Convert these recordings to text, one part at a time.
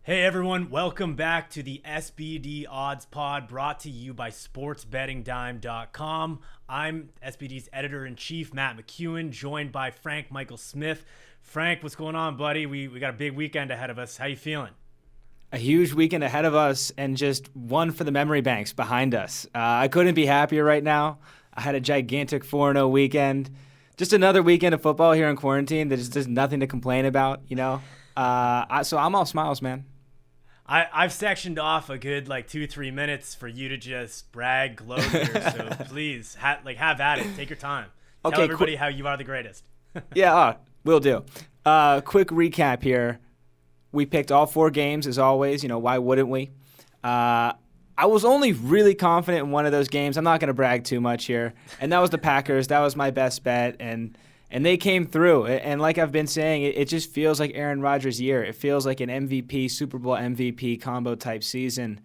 Hey everyone, welcome back to the SBD Odds Pod brought to you by sportsbettingdime.com. I'm SBD's editor-in-chief, Matt McEwan, joined by Frank Michael Smith. Frank, what's going on, buddy? We got a big weekend ahead of us. How you feeling? A huge weekend ahead of us and just one for the memory banks behind us. I couldn't be happier right now. I had a gigantic 4-0 weekend. Just another weekend of football here in quarantine. There's nothing to complain about, you know? So I'm all smiles, man. I've sectioned off a good 2-3 minutes for you to just brag, gloat here. So please, have at it. Take your time. Tell everybody how you are the greatest. Yeah, will do. Quick recap here. We picked all 4 games as always. You know, why wouldn't we? I was only really confident in one of those games. I'm not going to brag too much here. And that was the Packers. That was my best bet. And they came through. And like I've been saying, it just feels like Aaron Rodgers' year. It feels like an MVP, Super Bowl MVP combo type season.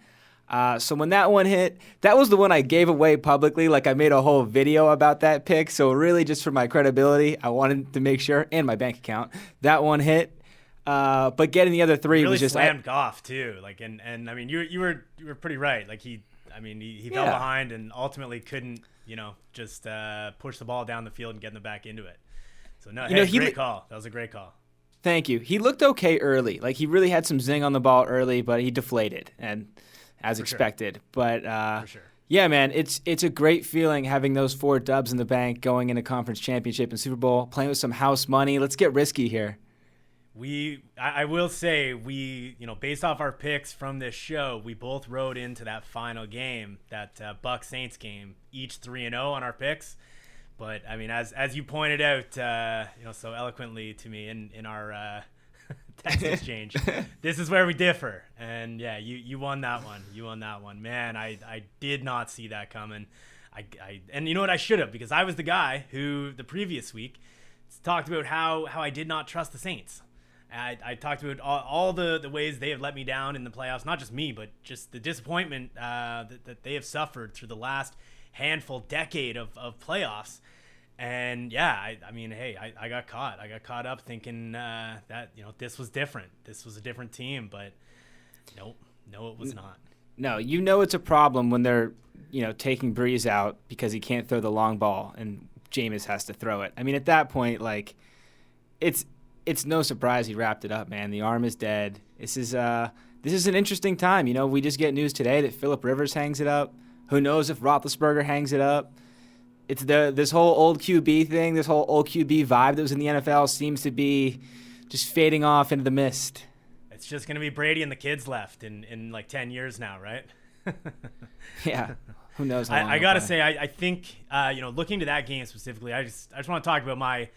So when that one hit, that was the one I gave away publicly. Like I made a whole video about that pick. So really just for my credibility, I wanted to make sure, and my bank account, that one hit. But getting the other 3 really was just slammed Goff too. And I mean, you were pretty right. He fell behind and ultimately couldn't, just push the ball down the field and get them back into it. So no, great call. That was a great call. Thank you. He looked okay early. He really had some zing on the ball early, but he deflated and as expected. Sure. But for sure. Yeah, man, it's a great feeling having those 4 dubs in the bank going into conference championship and Super Bowl, playing with some house money. Let's get risky here. I will say based off our picks from this show, we both rode into that final game, that Bucs Saints game, each 3-0 on our picks. But I mean, as you pointed out, so eloquently to me in our text exchange, this is where we differ. And yeah, you won that one. You won that one, man. I did not see that coming. And you know what? I should have, because I was the guy who the previous week talked about how I did not trust the Saints. I talked about all the ways they have let me down in the playoffs, not just me, but just the disappointment that they have suffered through the last decade of playoffs. And yeah, I got caught. I got caught up thinking that this was different. This was a different team, but no, it was not. No, it's a problem when they're taking Breeze out because he can't throw the long ball and Jameis has to throw it. I mean, at that point, it's no surprise he wrapped it up, man. The arm is dead. This is an interesting time. We just get news today that Phillip Rivers hangs it up. Who knows if Roethlisberger hangs it up? It's this whole old QB thing, this whole old QB vibe that was in the NFL seems to be just fading off into the mist. It's just going to be Brady and the kids left in 10 years now, right? Yeah. Who knows? I got to say, I think, looking to that game specifically, I just want to talk about my,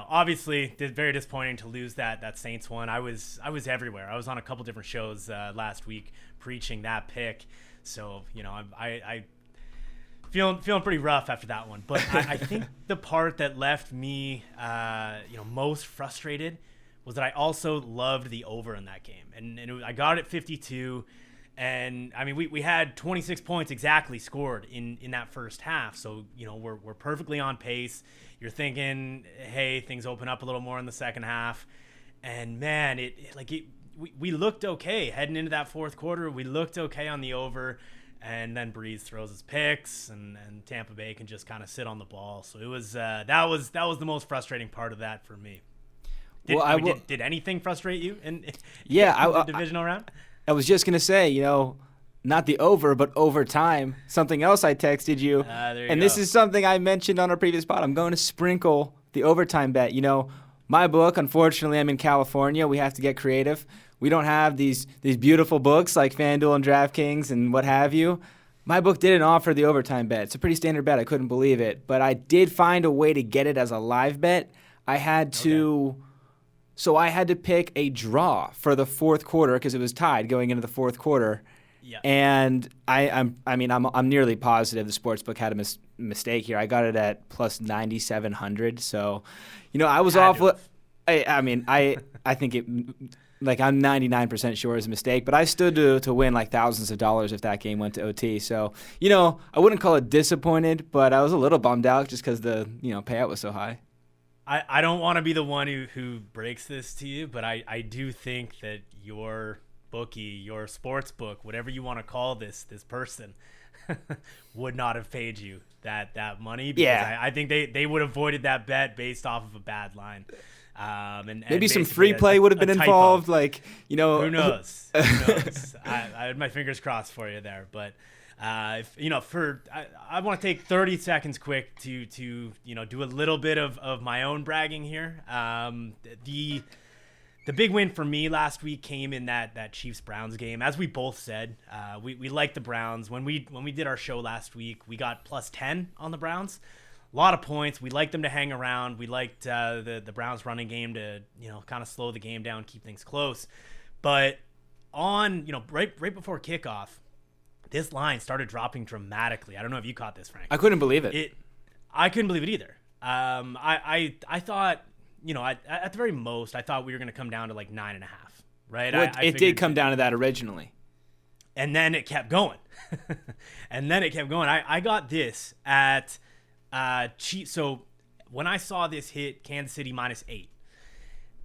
obviously very disappointing to lose that Saints one. I was everywhere. I was on a couple different shows last week preaching that pick. So, I feeling pretty rough after that one. But I think the part that left me, most frustrated was that I also loved the over in that game. And I got it 52. And, I mean, we had 26 points exactly scored in that first half. So, we're perfectly on pace. You're thinking, hey, things open up a little more in the second half. And, man, we looked okay heading into that fourth quarter. We looked okay on the over. And then Breeze throws his picks, and Tampa Bay can just kind of sit on the ball. So it was that was the most frustrating part of that for me. Did anything frustrate you in the divisional round? I was just gonna say, not the over, but overtime. Something else I texted you, this is something I mentioned on our previous pod. I'm going to sprinkle the overtime bet. My book, unfortunately, I'm in California. We have to get creative. We don't have these beautiful books like FanDuel and DraftKings and what have you. My book didn't offer the overtime bet. It's a pretty standard bet. I couldn't believe it. But I did find a way to get it as a live bet. I had to pick a draw for the fourth quarter because it was tied going into the fourth quarter. Yeah. And I'm nearly positive the sportsbook had a mistake here. I got it at plus 9,700. So, I was off. I think it. I'm 99% sure it was a mistake, but I stood to win thousands of dollars if that game went to OT. So, I wouldn't call it disappointed, but I was a little bummed out just because the payout was so high. I don't want to be the one who breaks this to you, but I do think that your bookie, your sports book, whatever you want to call this person, would not have paid you that money, because I think they would have avoided that bet based off of a bad line. And maybe some free play would have been involved. Like, who knows? Who knows? I had my fingers crossed for you there, but I want to take 30 seconds quick to do a little bit of my own bragging here. The big win for me last week came in that Chiefs-Browns game. As we both said, we liked the Browns. When we did our show last week, we got +10 on the Browns. A lot of points. We liked them to hang around. We liked the Browns running game to kind of slow the game down, keep things close. But on right before kickoff, this line started dropping dramatically. I don't know if you caught this, Frank. I couldn't believe it. I couldn't believe it either. I thought, at the very most, I thought we were going to come down to like 9.5, right? Well, it did come down to that originally. And then it kept going. I got this at so when I saw this hit Kansas City -8,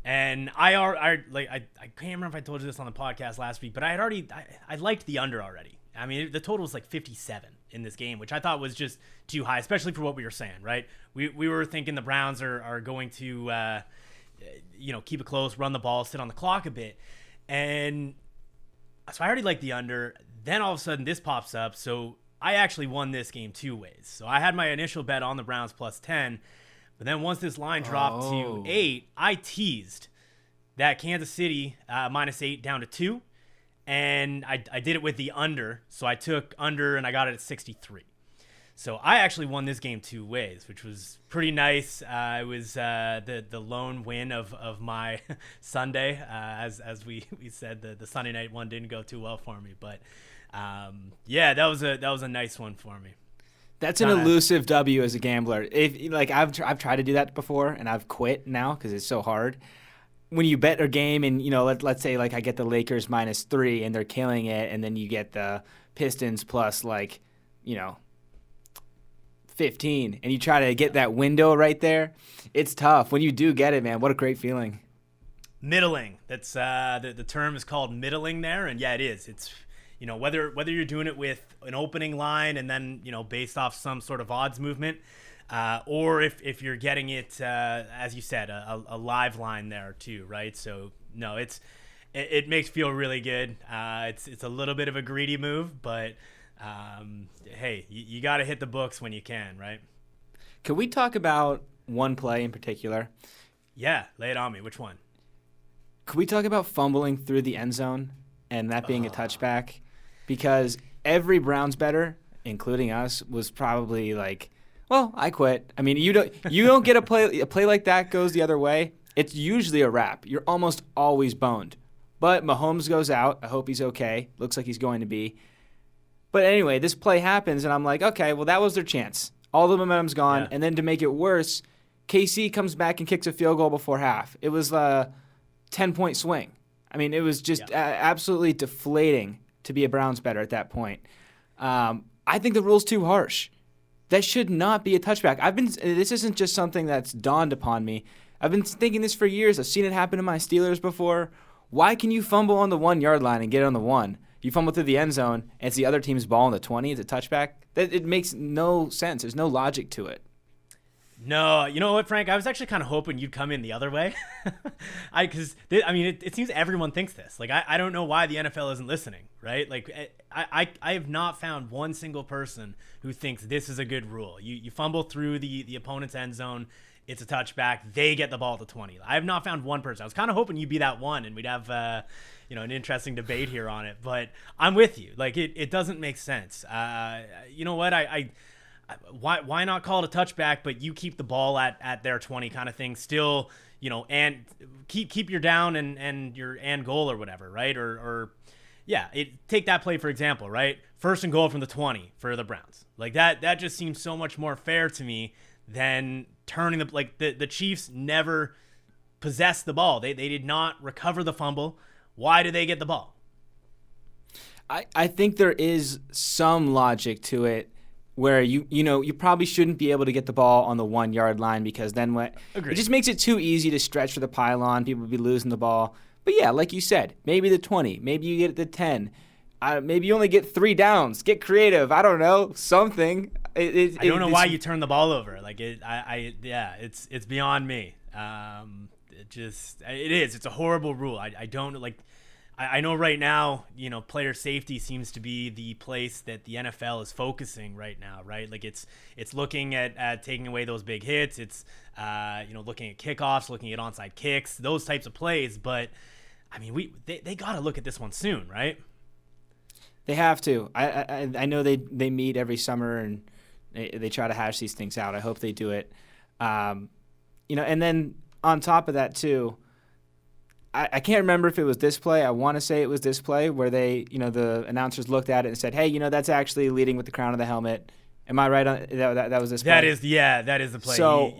and I can't remember if I told you this on the podcast last week, but I liked the under already. I mean, the total was like 57 in this game, which I thought was just too high, especially for what we were saying, right? We were thinking the Browns are going to, keep it close, run the ball, sit on the clock a bit. And so I already liked the under. Then all of a sudden this pops up. So I actually won this game 2 ways. So I had my initial bet on the Browns +10. But then once this line dropped to 8, I teased that Kansas City -8 down to 2. And I did it with the under. So I took under and I got it at 63. So I actually won this game 2 ways, which was pretty nice. It was the lone win of my Sunday. As we said, the Sunday night one didn't go too well for me. But that was a nice one for me. That's an elusive W as a gambler. I've tried to do that before and I've quit now because it's so hard. When you bet a game and, let's say like I get the Lakers -3 and they're killing it, and then you get the Pistons plus 15 and you try to get that window right there, it's tough. When you do get it, man, what a great feeling. Middling. That's the term is called middling there, and yeah, it is. It's whether you're doing it with an opening line and then based off some sort of odds movement. Or if you're getting it, as you said, a live line there too, right? So no, it makes feel really good. It's a little bit of a greedy move, but hey, you got to hit the books when you can, right? Can we talk about one play in particular? Yeah, lay it on me. Which one? Could we talk about fumbling through the end zone and that being a touchback? Because every Browns bettor, including us, was probably like, well, I quit. I mean, you don't get a play like that goes the other way. It's usually a wrap. You're almost always boned. But Mahomes goes out. I hope he's okay. Looks like he's going to be. But anyway, this play happens, and I'm like, okay, well, that was their chance. All the momentum's gone. Yeah. And then to make it worse, KC comes back and kicks a field goal before half. It was a 10-point swing. I mean, it was just absolutely deflating to be a Browns bettor at that point. I think the rule's too harsh. That should not be a touchback. This isn't just something that's dawned upon me. I've been thinking this for years. I've seen it happen to my Steelers before. Why can you fumble on the 1-yard line and get it on the 1? You fumble through the end zone, and it's the other team's ball on the 20. It's a touchback. It makes no sense. There's no logic to it. No, you know what, Frank? I was actually kind of hoping you'd come in the other way. It seems everyone thinks this. Like, I don't know why the NFL isn't listening, right? Like, I have not found one single person who thinks this is a good rule. You fumble through the opponent's end zone, it's a touchback, they get the ball at the 20. I have not found one person. I was kind of hoping you'd be that one, and we'd have an interesting debate here on it. But I'm with you. Like, it doesn't make sense. You know what? Why not call it a touchback, but you keep the ball at their 20 kind of thing still, and keep your down and your and goal or whatever, right? Take that play for example, right? 1st and goal from the 20 for the Browns. Like that just seems so much more fair to me than turning the Chiefs never possessed the ball. They did not recover the fumble. Why do they get the ball? I think there is some logic to it, where you probably shouldn't be able to get the ball on the 1-yard line, because then it just makes it too easy to stretch for the pylon. People would be losing the ball. But yeah, like you said, maybe the 20, maybe you get the 10. Maybe you only get 3 downs. Get creative. I don't know, something. I don't know why you turn the ball over. Like it's beyond me. It's a horrible rule. I don't like. I know right now, player safety seems to be the place that the NFL is focusing right now, right? Like it's looking at taking away those big hits. It's looking at kickoffs, looking at onside kicks, those types of plays. But I mean, they got to look at this one soon, right? They have to. I know they meet every summer and they try to hash these things out. I hope they do it. And then on top of that too, I can't remember if it was this play. I want to say it was this play where they, the announcers looked at it and said, "Hey, that's actually leading with the crown of the helmet." Am I right on that was this play? That is the play. So,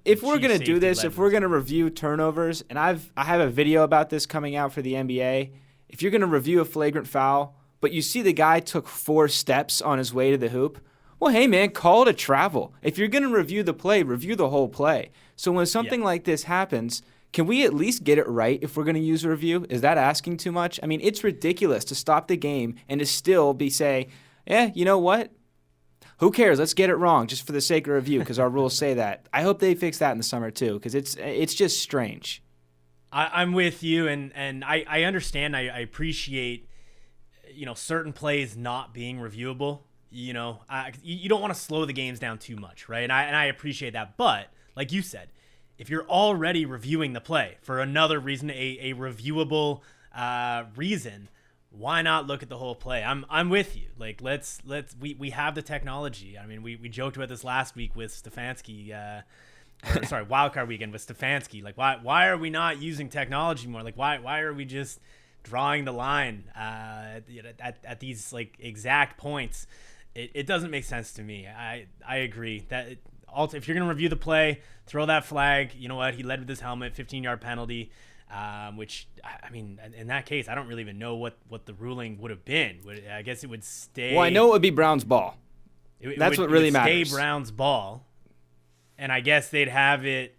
if we're going to do this, if we're going to review turnovers, and I have a video about this coming out for the NBA. If you're going to review a flagrant foul, but you see the guy took 4 steps on his way to the hoop, well, hey, man, call it a travel. If you're going to review the play, review the whole play. So when something like this happens, can we at least get it right if we're going to use a review? Is that asking too much? I mean, it's ridiculous to stop the game and to still say, you know what? Who cares? Let's get it wrong just for the sake of review because our rules say that. I hope they fix that in the summer too because it's just strange. I'm with you, and I understand. I appreciate, certain plays not being reviewable. You don't want to slow the games down too much, right? And I appreciate that. But like you said, if you're already reviewing the play for another reason, a reviewable reason, why not look at the whole play? I'm with you. Like we have the technology. I mean, we joked about this last week with Stefanski. Wildcard weekend with Stefanski. Like, why are we not using technology more? Like, why are we just drawing the line at these like exact points? It doesn't make sense to me. I agree that if you're gonna review the play, throw that flag. You know what? He led with his helmet, 15-yard penalty. Which I mean, in that case, I don't really even know what the ruling would have been. I guess it would stay. Well, I know it would be Brown's ball. That's what really matters. Stay Brown's ball. And I guess they'd have it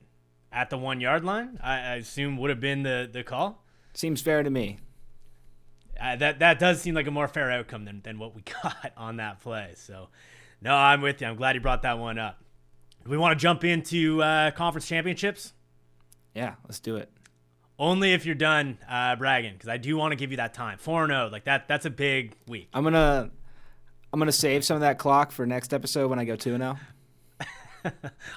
at the 1-yard line. I assume would have been the call. Seems fair to me. That does seem like a more fair outcome than what we got on that play. So, no, I'm with you. I'm glad you brought that one up. Do we want to jump into conference championships? Yeah, let's do it. Only if you're done bragging, because I do want to give you that time. 4-0, like that's a big week. I'm gonna save some of that clock for next episode when I go 2-0.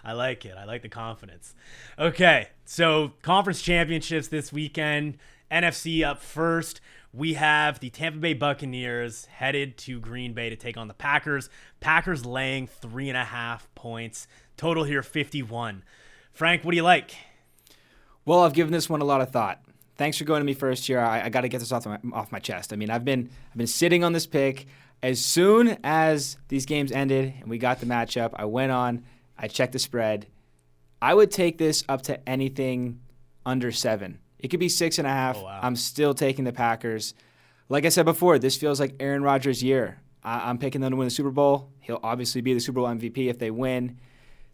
I like it. I like the confidence. Okay, so conference championships this weekend. NFC up first. We have the Tampa Bay Buccaneers headed to Green Bay to take on the Packers. Packers laying 3.5 points. Total here 51. Frank, what do you like? Well, I've given this one a lot of thought. Thanks for going to me first here. I got to get this off my chest. I mean, I've been sitting on this pick. As soon as these games ended and we got the matchup, I went on. I checked the spread. I would take this up to anything under 7. It could be 6.5. Oh, wow. I'm still taking the Packers. Like I said before, this feels like Aaron Rodgers' year. I'm picking them to win the Super Bowl. He'll obviously be the Super Bowl MVP if they win.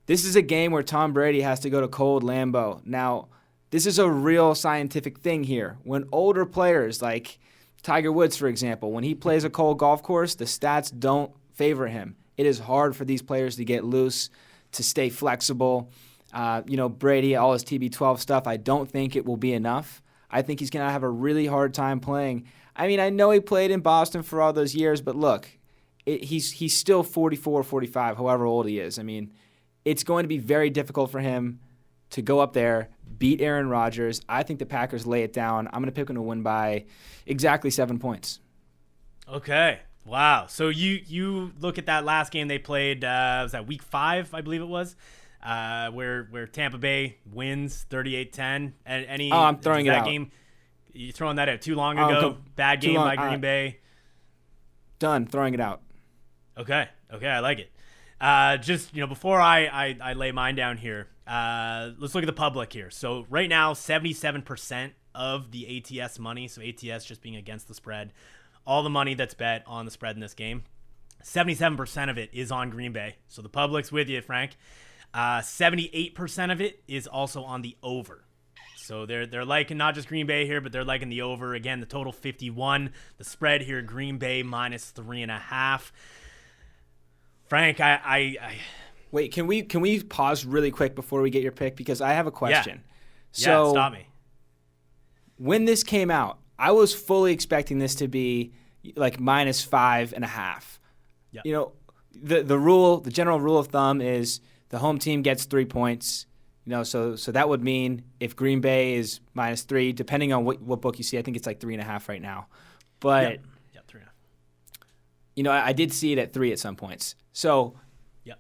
This is a game where Tom Brady has to go to cold Lambeau. Now, this is a real scientific thing here. When older players like Tiger Woods, for example, when he plays a cold golf course, the stats don't favor him. It is hard for these players to get loose, to stay flexible. Brady, all his TB12 stuff, I don't think it will be enough. I think he's going to have a really hard time playing. I mean, I know he played in Boston for all those years, but look, he's still 44, 45, however old he is. I mean, it's going to be very difficult for him to go up there, beat Aaron Rodgers. I think the Packers lay it down. I'm going to pick them to win by exactly 7 points. Okay. Wow. So you look at that last game they played, was that week 5, I believe it was, where Tampa Bay wins 38-10. I'm throwing it out. Game, you throwing that out too long ago? Bad game by Green Bay? Done. Throwing it out. Okay, I like it. Before I lay mine down here, let's look at the public here. So right now, 77% of the ATS money, so ATS just being against the spread, all the money that's bet on the spread in this game, 77% of it is on Green Bay. So the public's with you, Frank. 78% of it is also on the over. So they're liking not just Green Bay here, but they're liking the over. Again, the total 51. The spread here, Green Bay minus 3.5. Frank, Wait, can we pause really quick before we get your pick? Because I have a question. Yeah, stop me. When this came out, I was fully expecting this to be like minus 5.5. Yeah. You know, the general rule of thumb is the home team gets 3 points. You know, so that would mean if Green Bay is minus 3, depending on what book you see, I think it's like 3.5 right now. But 3.5. You know, I did see it at 3 at some points. So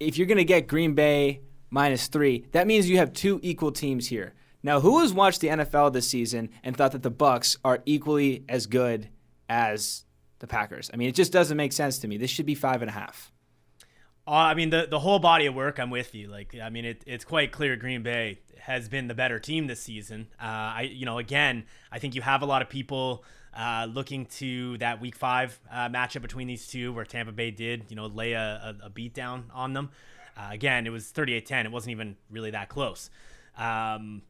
if you're going to get Green Bay minus 3, that means you have two equal teams here. Now, who has watched the NFL this season and thought that the Bucs are equally as good as the Packers? I mean, it just doesn't make sense to me. This should be 5.5. I mean, the whole body of work, I'm with you. Like, I mean, it's quite clear Green Bay has been the better team this season. Again, I think you have a lot of people looking to that Week 5 matchup between these two, where Tampa Bay did, lay a beatdown on them. Again, it was 38-10. It wasn't even really that close. And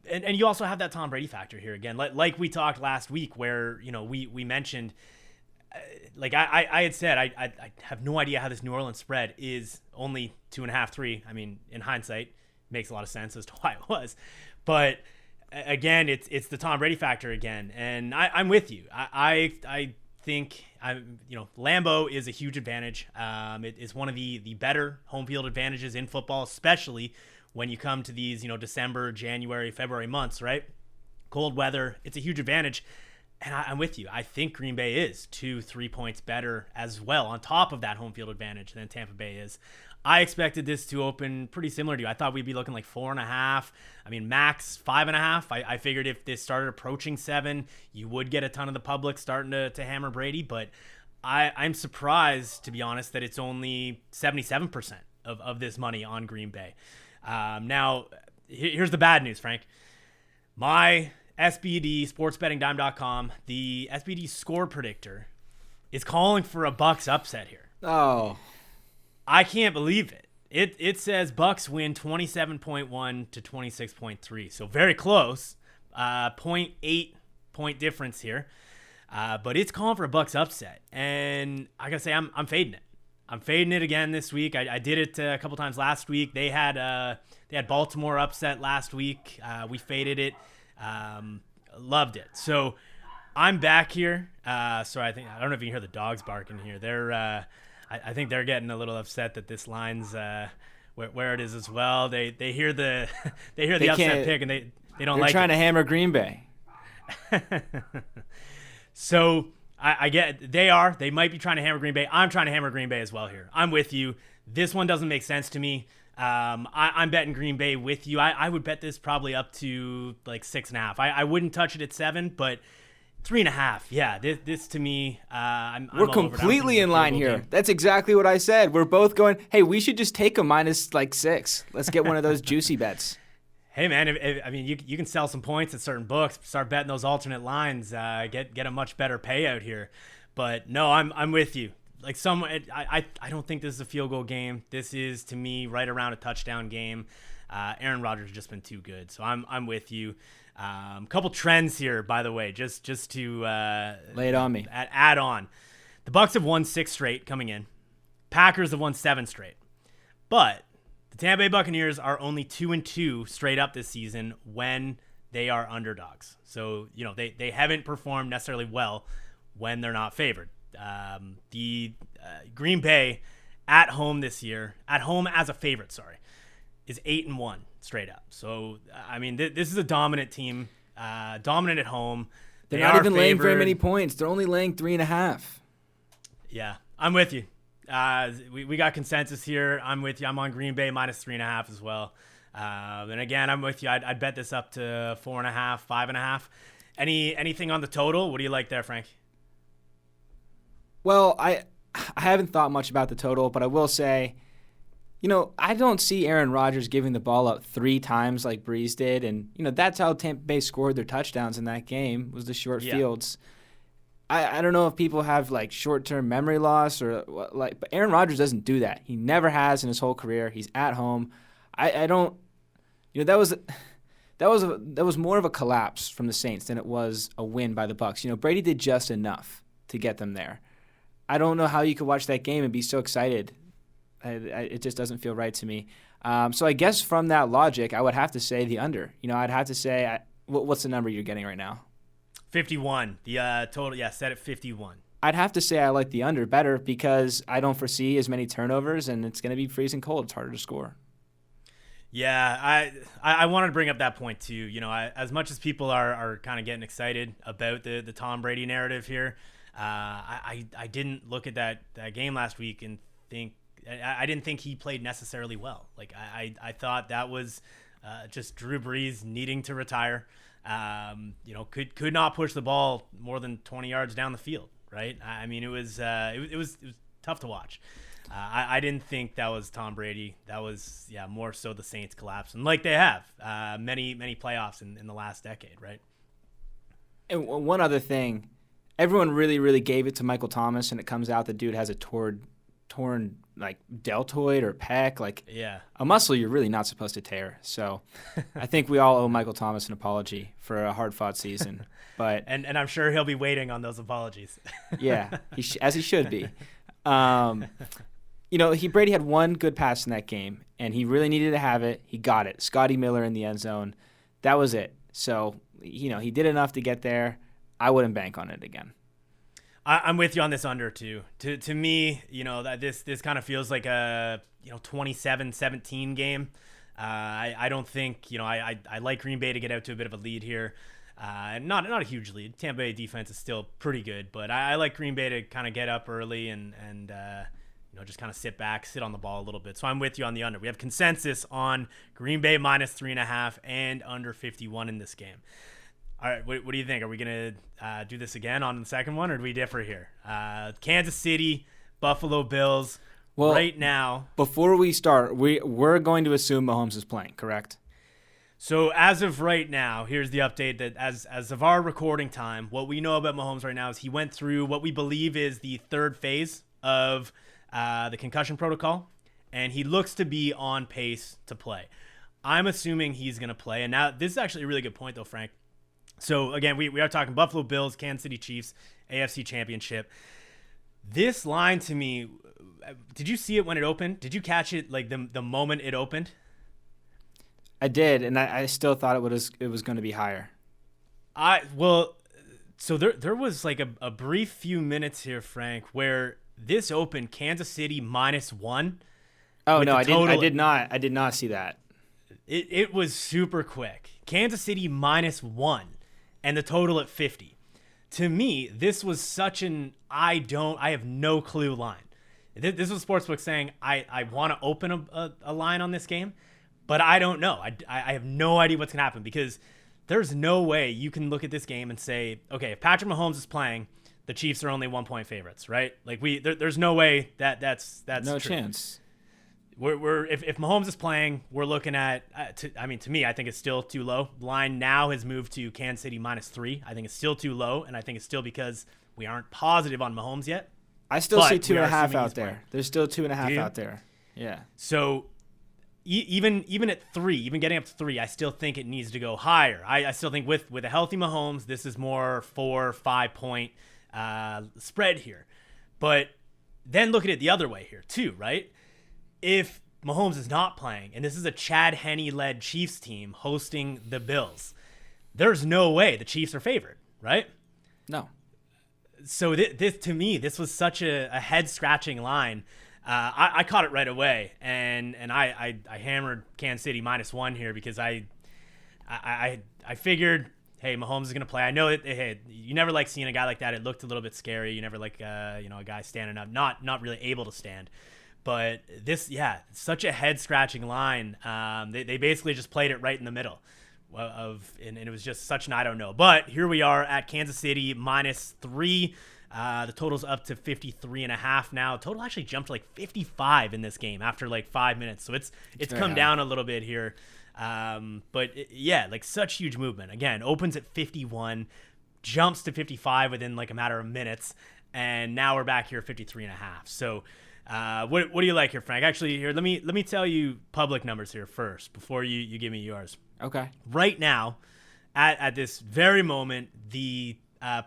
you also have that Tom Brady factor here again, like we talked last week, where we mentioned. Like I had said, I have no idea how this New Orleans spread is only 2.5, 3. I mean, in hindsight, makes a lot of sense as to why it was. But again, it's the Tom Brady factor again, and I'm with you. I think Lambeau is a huge advantage. It is one of the better home field advantages in football, especially when you come to these December, January, February months, right? Cold weather, it's a huge advantage. And I'm with you. I think Green Bay is 2-3 points better as well, on top of that home field advantage, than Tampa Bay is. I expected this to open pretty similar to you. I thought we'd be looking like 4.5. I mean, max 5.5. I figured if this started approaching 7, you would get a ton of the public starting to hammer Brady. But I'm surprised, to be honest, that it's only 77% of this money on Green Bay. Now, here's the bad news, Frank. My SBD, sportsbettingdime.com, the SBD score predictor is calling for a Bucs upset here. Oh. I can't believe it. It says Bucs win 27.1 to 26.3. So very close. 0.8 point difference here. But it's calling for a Bucs upset. And I gotta say, I'm fading it. I'm fading it again this week. I did it a couple times last week. They had Baltimore upset last week. We faded it. Loved it. So I'm back here. So I don't know if you can hear the dogs barking here. They're I think they're getting a little upset that this line's where it is as well. They hear the upset pick, and they don't like it. They're trying to hammer Green Bay. So I get they might be trying to hammer Green Bay. I'm trying to hammer Green Bay as well here. I'm with you. This one doesn't make sense to me. I'm betting Green Bay with you. I would bet this probably up to like 6.5. I wouldn't touch it at 7, but 3.5. Yeah, this to me, we're completely in line here. Game. That's exactly what I said. We're both going, hey, we should just take a minus like 6. Let's get one of those juicy bets. Hey man, I mean you can sell some points at certain books. Start betting those alternate lines. Get a much better payout here. But no, I'm with you. Like I don't think this is a field goal game. This is, to me, right around a touchdown game. Aaron Rodgers has just been too good, so I'm with you. Couple trends here, by the way, just to lay it on me. Add on, the Bucs have won 6 straight coming in. Packers have won 7 straight, but the Tampa Bay Buccaneers are only 2-2 straight up this season when they are underdogs. So they haven't performed necessarily well when they're not favored. The Green Bay at home this year, at home as a favorite, is 8-1 straight up. So I mean, this is a dominant team, dominant at home. They're not even laying very many points. They're only laying 3.5. Yeah, I'm with you. We got consensus here. I'm with you. I'm on Green Bay minus 3.5 as well. And again, I'm with you. I'd bet this up to 4.5, 5.5. Anything on the total? What do you like there, Frank? Well, I haven't thought much about the total, but I will say, I don't see Aaron Rodgers giving the ball up 3 times like Breeze did, and that's how Tampa Bay scored their touchdowns in that game, was the short fields. I don't know if people have like short-term memory loss or but Aaron Rodgers doesn't do that. He never has in his whole career. He's at home. I don't. That that was more of a collapse from the Saints than it was a win by the Bucs. Brady did just enough to get them there. I don't know how you could watch that game and be so excited. It just doesn't feel right to me. So I guess from that logic, I would have to say the under. I'd have to say, what's the number you're getting right now? 51. The total, set at 51. I'd have to say I like the under better because I don't foresee as many turnovers, and it's going to be freezing cold. It's harder to score. Yeah, I wanted to bring up that point too. As much as people are kind of getting excited about the Tom Brady narrative here, I didn't look at that game last week and think I didn't think he played necessarily well. Like I thought that was just Drew Brees needing to retire. Could not push the ball more than 20 yards down the field. Right? I mean, it was tough to watch. I didn't think that was Tom Brady. That was more so the Saints collapsing, like they have many playoffs in the last decade, right? And one other thing, everyone really gave it to Michael Thomas, and it comes out the dude has a torn like deltoid or pec, a muscle you're really not supposed to tear. So I think we all owe Michael Thomas an apology for a hard-fought season. But and I'm sure he'll be waiting on those apologies. Yeah, as he should be. Brady had one good pass in that game, and he really needed to have it. He got it. Scotty Miller in the end zone. That was it. So, he did enough to get there. I wouldn't bank on it again. I'm with you on this under too. To me, that this kind of feels like a 27-17 game. I don't think I like Green Bay to get out to a bit of a lead here. Not a huge lead. Tampa Bay defense is still pretty good, but I like Green Bay to kind of get up early and just kind of sit back, sit on the ball a little bit. So I'm with you on the under. We have consensus on Green Bay -3.5 and under 51 in this game. All right, what do you think? Are we going to do this again on the second one, or do we differ here? Kansas City, Buffalo Bills, right now. Before we start, we're going to assume Mahomes is playing, correct? So as of right now, here's the update that as of our recording time, what we know about Mahomes right now is he went through what we believe is the third phase of the concussion protocol, and he looks to be on pace to play. I'm assuming he's going to play. And now this is actually a really good point, though, Frank. So, again, we are talking Buffalo Bills, Kansas City Chiefs, AFC Championship. This line to me, did you see it when it opened? Did you catch it like the moment it opened? I did, and I still thought it was going to be higher. So there was like a brief few minutes here, Frank, where this opened Kansas City -1. Oh, no, I did not see that. It was super quick. Kansas City -1 and the total at 50. To me, this was such an I have no clue line. This was Sportsbook saying, I want to open a line on this game, but I don't know. I have no idea what's going to happen because there's no way you can look at this game and say, okay, if Patrick Mahomes is playing, the Chiefs are only 1-point favorites, right? Like there's no way that's no true. Chance. If Mahomes is playing, we're looking at. To me, I think it's still too low. The line now has moved to Kansas City -3. I think it's still too low, and I think it's still because we aren't positive on Mahomes yet. I still see 2.5 out there. There's still 2.5 out there. Yeah. So even at 3, even getting up to 3, I still think it needs to go higher. I still think with a healthy Mahomes, this is more 4-5 point spread here. But then look at it the other way here too, right? If Mahomes is not playing, and this is a Chad Henne-led Chiefs team hosting the Bills, there's no way the Chiefs are favored, right? No. So this to me, this was such a head-scratching line. I caught it right away, and I hammered Kansas City -1 here because I figured, hey, Mahomes is gonna play. I know that hey, you never like seeing a guy like that. It looked a little bit scary. You never like a guy standing up, not really able to stand. But this, such a head-scratching line. They basically just played it right in the middle and it was just such an I don't know. But here we are at Kansas City -3. The total's up to 53.5 now. Total actually jumped to like 55 in this game after like 5 minutes. So it's come down a little bit here. But like such huge movement. Again, opens at 51, jumps to 55 within like a matter of minutes, and now we're back here at 53.5. So. What do you like here, Frank? Actually, here let me tell you public numbers here first before you give me yours. Okay. Right now, at this very moment, the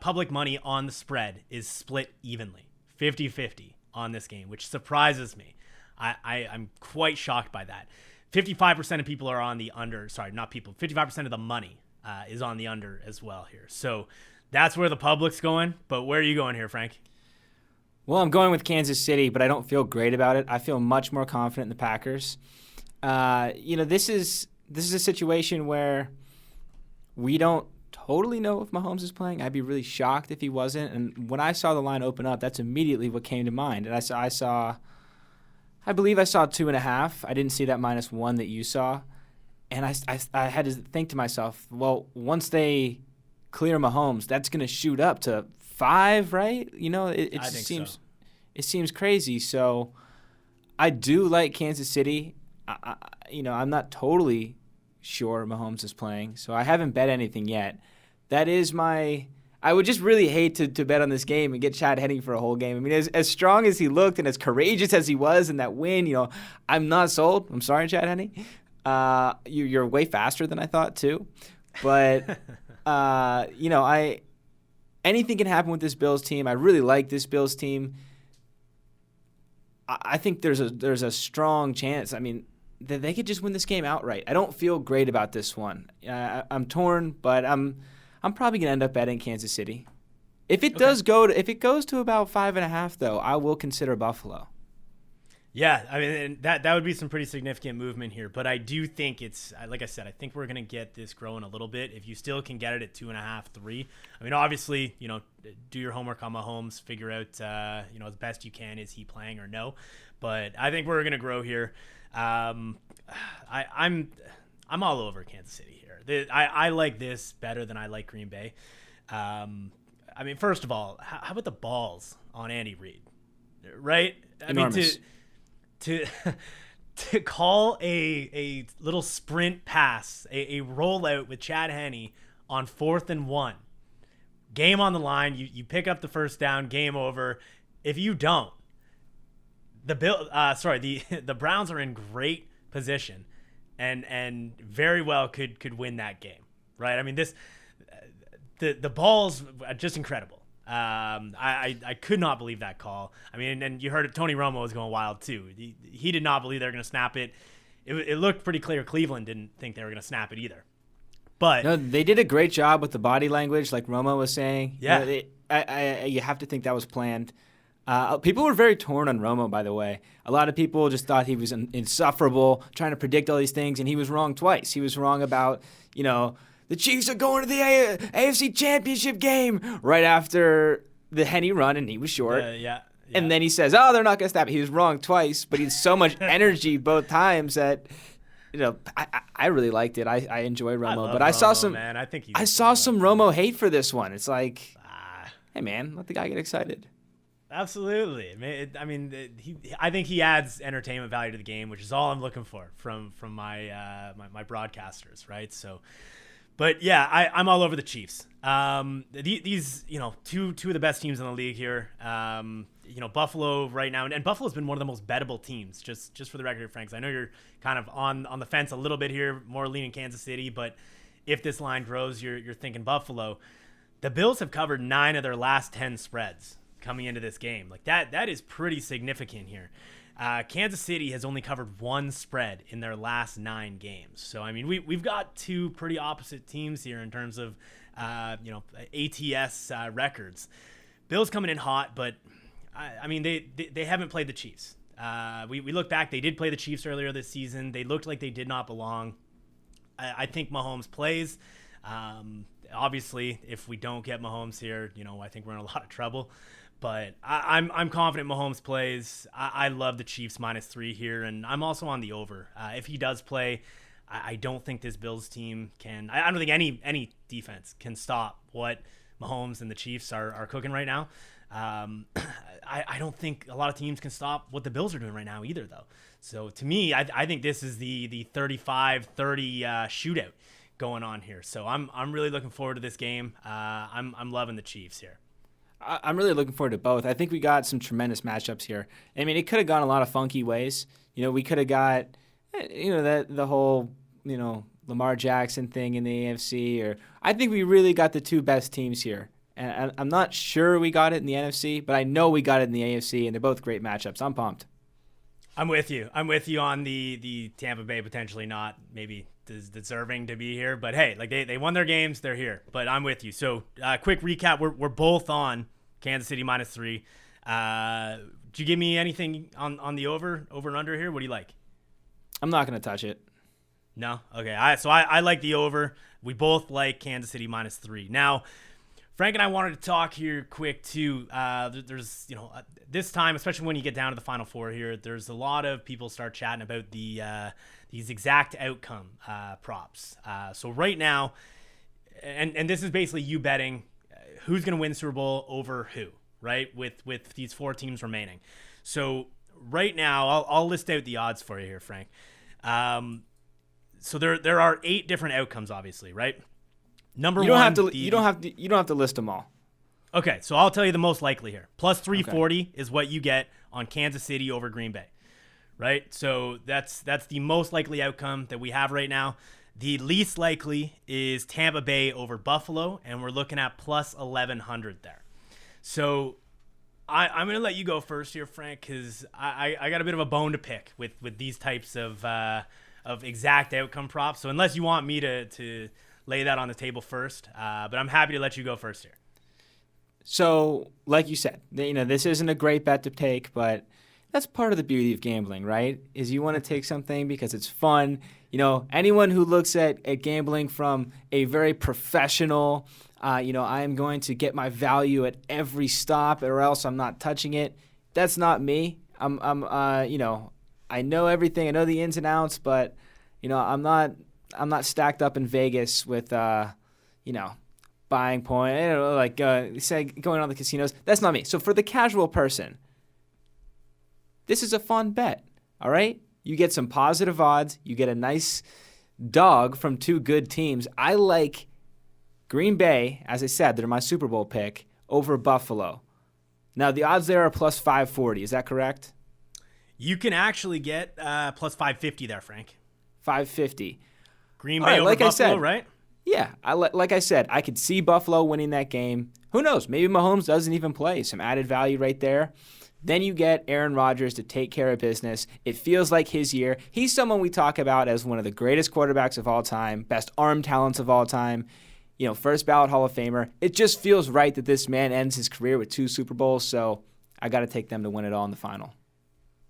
public money on the spread is split evenly, 50-50 on this game, which surprises me. I'm quite shocked by that. 55% of people are on the under. Sorry, not people. 55% of the money is on the under as well here. So that's where the public's going. But where are you going here, Frank? Well, I'm going with Kansas City, but I don't feel great about it. I feel much more confident in the Packers. This is a situation where we don't totally know if Mahomes is playing. I'd be really shocked if he wasn't. And when I saw the line open up, that's immediately what came to mind. And I believe I saw 2.5. I didn't see that -1 that you saw. And I had to think to myself, well, once they clear Mahomes, that's going to shoot up to 5, right? It seems crazy. So I do like Kansas City. I'm not totally sure Mahomes is playing, so I haven't bet anything yet. That is I would just really hate to bet on this game and get Chad Henne for a whole game. I mean, as strong as he looked and as courageous as he was in that win, I'm not sold. I'm sorry, Chad Henne. You're way faster than I thought too. But, anything can happen with this Bills team. I really like this Bills team. I think there's a strong chance. I mean, that they could just win this game outright. I don't feel great about this one. I'm torn, but I'm probably gonna end up betting Kansas City. If it goes to about 5.5, though, I will consider Buffalo. Yeah, I mean that would be some pretty significant movement here, but I do think it's like I said. I think we're gonna get this growing a little bit. If you still can get it at 2.5, 3. I mean, obviously, do your homework on Mahomes, figure out as best you can, is he playing or no. But I think we're gonna grow here. I'm all over Kansas City here. I like this better than I like Green Bay. I mean, first of all, how about the balls on Andy Reid, right? Enormous. I mean, to call a little sprint pass, a rollout with Chad Henne on 4th and 1, game on the line, you pick up the first down, game over. If you don't, the Browns are in great position and very well could win that game, right? I mean, the balls are just incredible. I could not believe that call. I mean, and you heard it, Tony Romo was going wild too. He did not believe they were going to snap it. It looked pretty clear Cleveland didn't think they were going to snap it either. But no, they did a great job with the body language, like Romo was saying. Yeah, you have to think that was planned. People were very torn on Romo, by the way. A lot of people just thought he was insufferable, trying to predict all these things, and he was wrong twice. He was wrong about, the Chiefs are going to the AFC Championship game right after the Henne run, and he was short. Yeah. And then he says, "Oh, they're not going to snap it." He was wrong twice, but he had so much energy both times that, I really liked it. I enjoy Romo, but I saw some Romo hate for this one. It's like, hey man, let the guy get excited. Absolutely. I think he adds entertainment value to the game, which is all I'm looking for from my my broadcasters, right? So. But yeah, I'm all over the Chiefs. These two of the best teams in the league here. Buffalo right now, and Buffalo's been one of the most bettable teams. Just for the record, Frank, I know you're kind of on the fence a little bit here, more leaning Kansas City. But if this line grows, you're thinking Buffalo. The Bills have covered 9 of their last 10 spreads coming into this game. Like that is pretty significant here. Kansas City has only covered 1 spread in their last 9 games. So, I mean, we've got 2 pretty opposite teams here in terms of, ATS records. Bills coming in hot, but, they haven't played the Chiefs. We look back, they did play the Chiefs earlier this season. They looked like they did not belong. I think Mahomes plays. Obviously, if we don't get Mahomes here, I think we're in a lot of trouble. But I'm confident Mahomes plays. I love the Chiefs -3 here, and I'm also on the over. If he does play, I don't think this Bills team can. I don't think any defense can stop what Mahomes and the Chiefs are cooking right now. I don't think a lot of teams can stop what the Bills are doing right now either, though. So to me, I think this is the 35-30 shootout going on here. So I'm really looking forward to this game. I'm loving the Chiefs here. I'm really looking forward to both. I think we got some tremendous matchups here. I mean, it could have gone a lot of funky ways. We could have got, the whole, Lamar Jackson thing in the AFC, or I think we really got the two best teams here. And I'm not sure we got it in the NFC, but I know we got it in the AFC, and they're both great matchups. I'm pumped. I'm with you. I'm with you on the Tampa Bay potentially not maybe deserving to be here, but hey, like they won their games, they're here. But I'm with you. So quick recap: we're both on Kansas City -3. Did you give me anything on the over and under here? What do you like? I'm not gonna touch it. No? Okay. So I like the over. We both like Kansas City -3. Now, Frank and I wanted to talk here quick too. There's, this time, especially when you get down to the Final Four here, there's a lot of people start chatting about these exact outcome props. So right now, and this is basically you betting who's going to win Super Bowl over who, right? With these 4 teams remaining. So right now, I'll list out the odds for you here, Frank. So there are 8 different outcomes, obviously, right? Number you one, you don't have to list them all. Okay, so I'll tell you the most likely here. Plus 340 is what you get on Kansas City over Green Bay, right? So that's the most likely outcome that we have right now. The least likely is Tampa Bay over Buffalo, and we're looking at plus 1100 there. So I'm going to let you go first here, Frank, because I got a bit of a bone to pick with these types of exact outcome props. So unless you want me to lay that on the table first, but I'm happy to let you go first here. So, like you said, this isn't a great bet to take, but that's part of the beauty of gambling, right? Is you want to take something because it's fun. Anyone who looks at gambling from a very professional, I am going to get my value at every stop or else I'm not touching it. That's not me. I know everything. I know the ins and outs, but, I'm not stacked up in Vegas with, buying point, say going on the casinos. That's not me. So for the casual person, this is a fun bet. All right, you get some positive odds. You get a nice dog from 2 good teams. I like Green Bay, as I said, they're my Super Bowl pick over Buffalo. Now the odds there are plus 540. Is that correct? You can actually get plus 550 there, Frank. 550. Green Bay over Buffalo, right? Yeah, like I said, I could see Buffalo winning that game. Who knows? Maybe Mahomes doesn't even play. Some added value right there. Then you get Aaron Rodgers to take care of business. It feels like his year. He's someone we talk about as one of the greatest quarterbacks of all time, best arm talents of all time, first ballot Hall of Famer. It just feels right that this man ends his career with 2 Super Bowls, so I got to take them to win it all in the final.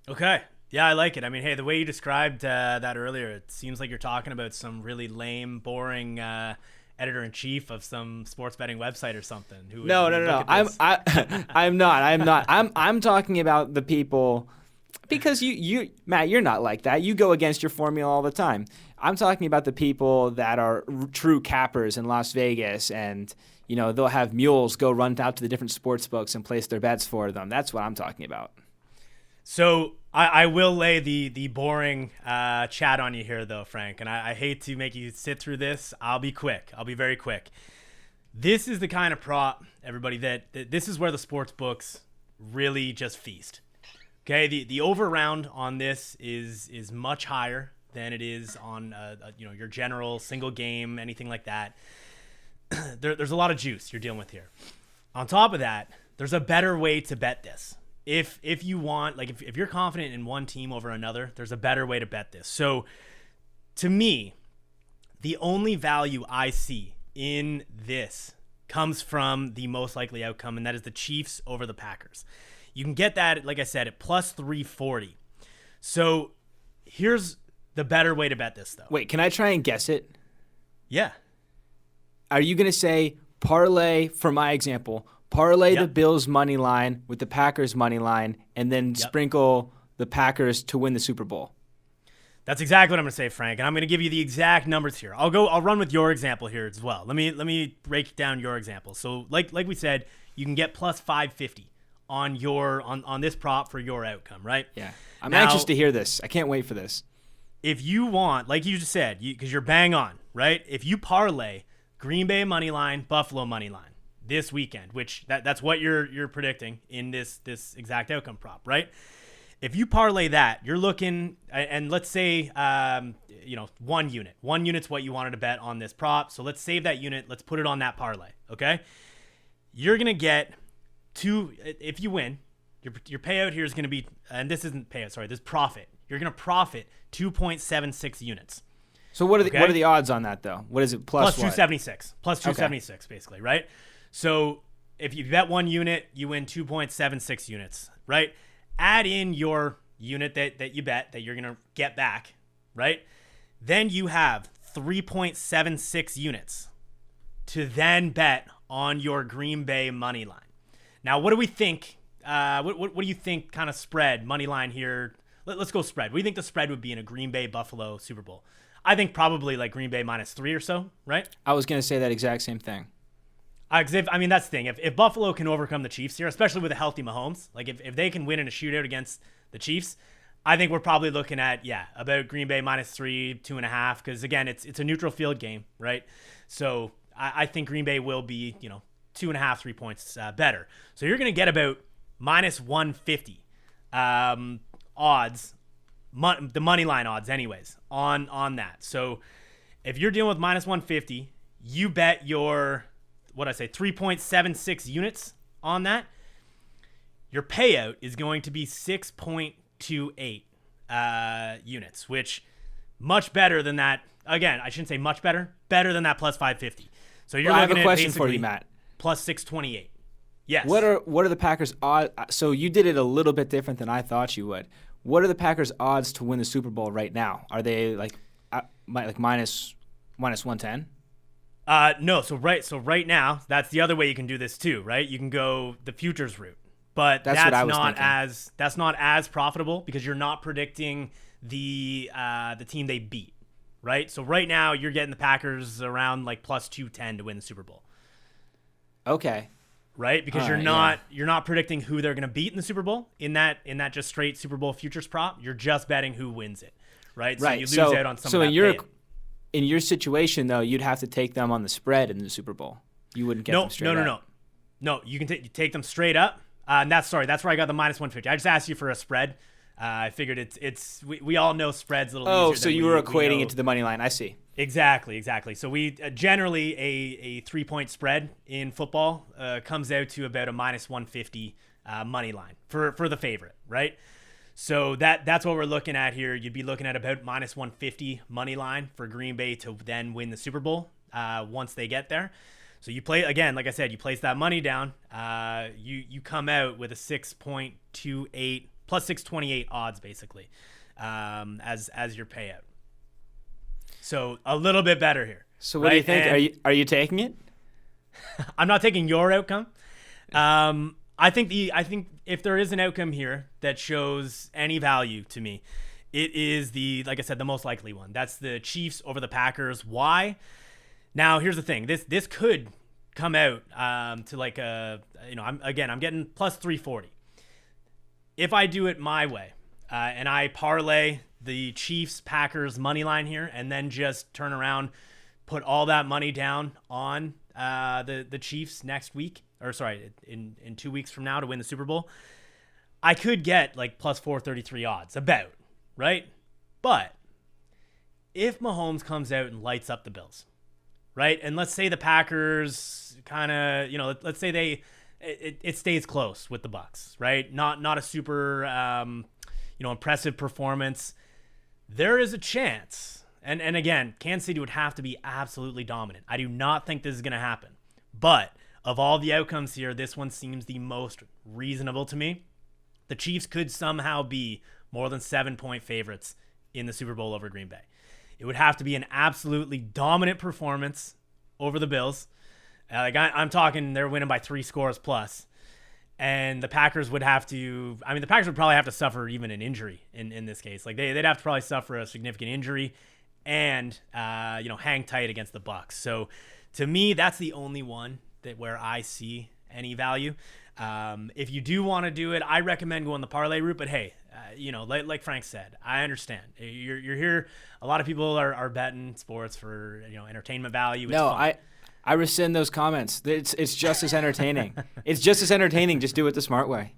Okay. Yeah, I like it. I mean, hey, the way you described that earlier, it seems like you're talking about some really lame, boring editor-in-chief of some sports betting website or something. No. I'm not. I'm talking about the people, because you Matt, you're not like that. You go against your formula all the time. I'm talking about the people that are true cappers in Las Vegas, and they'll have mules go run out to the different sports books and place their bets for them. That's what I'm talking about. So I will lay the boring chat on you here, though, Frank, and I hate to make you sit through this. I'll be quick. I'll be very quick. This is the kind of prop, everybody, that this is where the sports books really just feast. Okay, the over round on this is much higher than it is on your general single game, anything like that. There's a lot of juice you're dealing with here. On top of that, there's a better way to bet this. If you want, if you're confident in one team over another, there's a better way to bet this. So to me, the only value I see in this comes from the most likely outcome, and that is the Chiefs over the Packers. You can get that, like I said, at plus 340. So here's the better way to bet this, though. Wait, can I try and guess it? Yeah. Are you going to say parlay, for my example, parlay Yep. the Bills' money line with the Packers' money line, and then sprinkle the Packers to win the Super Bowl? That's exactly what I'm going to say, Frank, and I'm going to give you the exact numbers here. I'll run with your example here as well. Let me break down your example. So like we said, you can get plus 550 on this prop for your outcome, right? Yeah. I'm anxious to hear this. I can't wait for this. If you want, like you just said, because you're bang on, right? If you parlay Green Bay money line, Buffalo money line this weekend, which that's what you're predicting in this exact outcome prop, right? If you parlay that, you're looking, and let's say 1 unit. 1 unit's what you wanted to bet on this prop. So let's save that unit. Let's put it on that parlay. Okay. You're going to get if you win, your payout here is going to be, and this isn't payout, sorry, this profit. You're going to profit 2.76 units. So what are the odds on that though? What is it? Plus 276. Plus 276 basically, right? So if you bet 1 unit, you win 2.76 units, right? Add in your unit that you bet that you're going to get back, right? Then you have 3.76 units to then bet on your Green Bay money line. Now, what do we think? What do you think kind of spread money line here? Let's go spread. What do you think the spread would be in a Green Bay Buffalo Super Bowl? I think probably like Green Bay -3 or so, right? I was going to say that exact same thing. That's the thing. If Buffalo can overcome the Chiefs here, especially with a healthy Mahomes, like if they can win in a shootout against the Chiefs, I think we're probably looking at, about Green Bay -3, 2.5, because again, it's a neutral field game, right? So I think Green Bay will be, 2.5, 3 points better. So you're going to get about -150 odds, the money line odds anyways, on that. So if you're dealing with -150, you bet your, 3.76 units on that. Your payout is going to be 6.28 units, which much better than that. Again, I shouldn't say much better than that plus 550. So you're looking at, I have a question for you, Matt. Plus 628. Yes. What are the Packers' odds? So you did it a little bit different than I thought you would. What are the Packers' odds to win the Super Bowl right now? Are they like minus 110? No. So right now, that's the other way you can do this too, right? You can go the futures route, but that's not as profitable because you're not predicting the team they beat, right? So right now you're getting the Packers around like plus 210 to win the Super Bowl. Okay. Right? Because you're not predicting who they're going to beat in the Super Bowl in that just straight Super Bowl futures prop. You're just betting who wins it, right? So you lose out on some of that payout. In your situation, though, you'd have to take them on the spread in the Super Bowl. You wouldn't get them straight up. No, you can take them straight up. And that's where I got the -150. I just asked you for a spread. I figured we all know spreads a little easier. Oh, so you were equating it to the money line. I see. Exactly. So we generally a 3-point spread in football comes out to about a -150 money line for the favorite, right? So that's what we're looking at here. You'd be looking at about -150 money line for Green Bay to then win the Super Bowl once they get there. So you play, again, like I said, you place that money down. You come out with a 6.28 plus 628 odds basically as your payout. So a little bit better here. So what do you think? Are you taking it? I'm not taking your outcome. I think if there is an outcome here that shows any value to me, it is like I said, the most likely one. That's the Chiefs over the Packers. Why? Now here's the thing. This could come out to like I'm getting plus 340. If I do it my way and I parlay the Chiefs Packers money line here and then just turn around, put all that money down on the Chiefs next week, or sorry, in 2 weeks from now to win the Super Bowl, I could get like plus 433 odds about, right? But if Mahomes comes out and lights up the Bills, right? And let's say the Packers kind of, let's say it stays close with the Bucs, right? Not a super, impressive performance. There is a chance, and again, Kansas City would have to be absolutely dominant. I do not think this is going to happen. But of all the outcomes here, this one seems the most reasonable to me. The Chiefs could somehow be more than 7-point favorites in the Super Bowl over Green Bay. It would have to be an absolutely dominant performance over the Bills. I'm talking they're winning by 3 scores plus. And the Packers would have to, the Packers would probably have to suffer even an injury in this case. Like they'd have to probably suffer a significant injury and, hang tight against the Bucs. So to me, that's the only one where I see any value. If you do want to do it, I recommend going the parlay route, but hey, like Frank said, I understand you're here. A lot of people are betting sports for, entertainment value. It's fun. I rescind those comments. It's just as entertaining. It's just as entertaining. Just do it the smart way.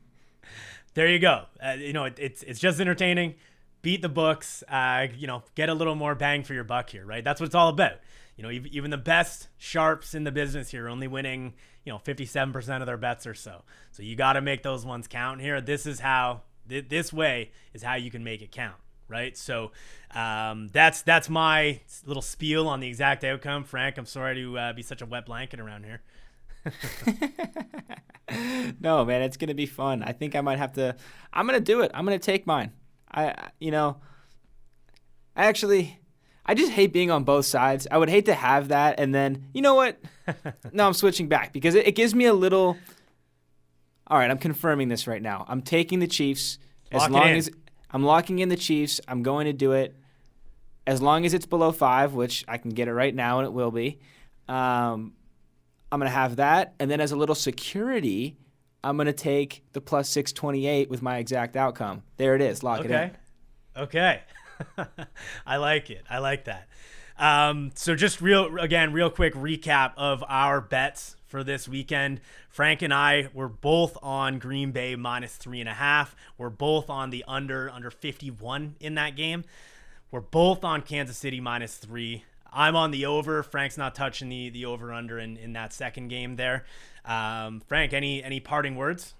There you go. It's just entertaining. beat the books, get a little more bang for your buck here, right? That's what it's all about. Even the best sharps in the business here are only winning, 57% of their bets or so. So you got to make those ones count here. This way is how you can make it count, right? So that's my little spiel on the exact outcome. Frank, I'm sorry to be such a wet blanket around here. No, man, it's going to be fun. I think I might have to – I'm going to do it. I'm going to take mine. I just hate being on both sides. I would hate to have that and then, you know what? No, I'm switching back because it gives me a little – all right, I'm confirming this right now. I'm taking the Chiefs. As I'm locking in the Chiefs, I'm going to do it as long as it's below 5, which I can get it right now and it will be. I'm going to have that. And then as a little security, I'm going to take the plus 628 with my exact outcome. There it is. Lock it in. Okay. I like it. I like that. So just real quick recap of our bets for this weekend. Frank and I were both on Green Bay minus 3.5. We're both on the under 51 in that game. We're both on Kansas City minus 3. I'm on the over. Frank's not touching the over under in that second game there. Frank, any parting words?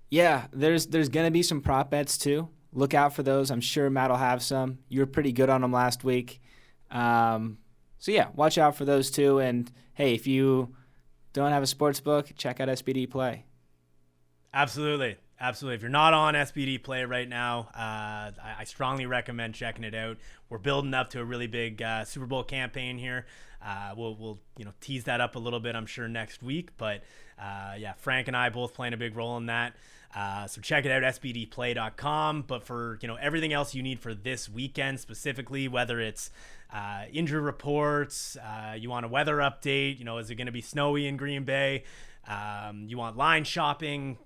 Yeah, there's going to be some prop bets too. Look out for those. I'm sure Matt will have some. You were pretty good on them last week. So yeah, watch out for those too. And hey, if you don't have a sports book, check out SBD Play. Absolutely. If you're not on SBD Play right now, I strongly recommend checking it out. We're building up to a really big Super Bowl campaign here. We'll tease that up a little bit, I'm sure, next week. But yeah, Frank and I both playing a big role in that. So check it out, sbdplay.com. But for everything else you need for this weekend specifically, whether it's injury reports, you want a weather update, is it going to be snowy in Green Bay? You want line shopping,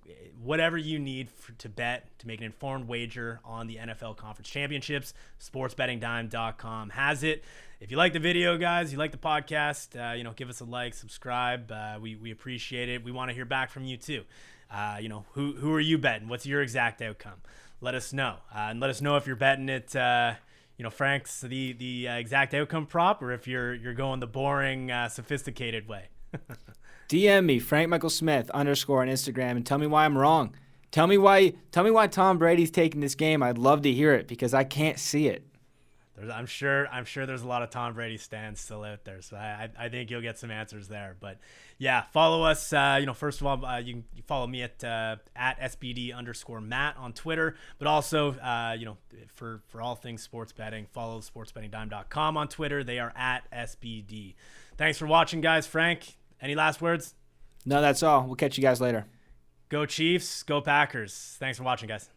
whatever you need to bet to make an informed wager on the NFL Conference Championships, sportsbettingdime.com has it. If you like the video, guys, you like the podcast, give us a like, subscribe. We appreciate it. We want to hear back from you too. Who are you betting? What's your exact outcome? Let us know. And let us know if you're betting it, Frank's the exact outcome prop, or if you're going the boring, sophisticated way. DM me, Frank Michael Smith _ on Instagram, and tell me why I'm wrong. Tell me why Tom Brady's taking this game. I'd love to hear it because I can't see it. I'm sure there's a lot of Tom Brady stands still out there, so I think you'll get some answers there. But yeah, follow us. First of all, you can follow me at SBD_Matt on Twitter, but also for all things sports betting, follow sportsbettingdime.com on Twitter. They are at SBD. Thanks for watching, guys. Frank, any last words? No, that's all. We'll catch you guys later. Go Chiefs, go Packers. Thanks for watching, guys.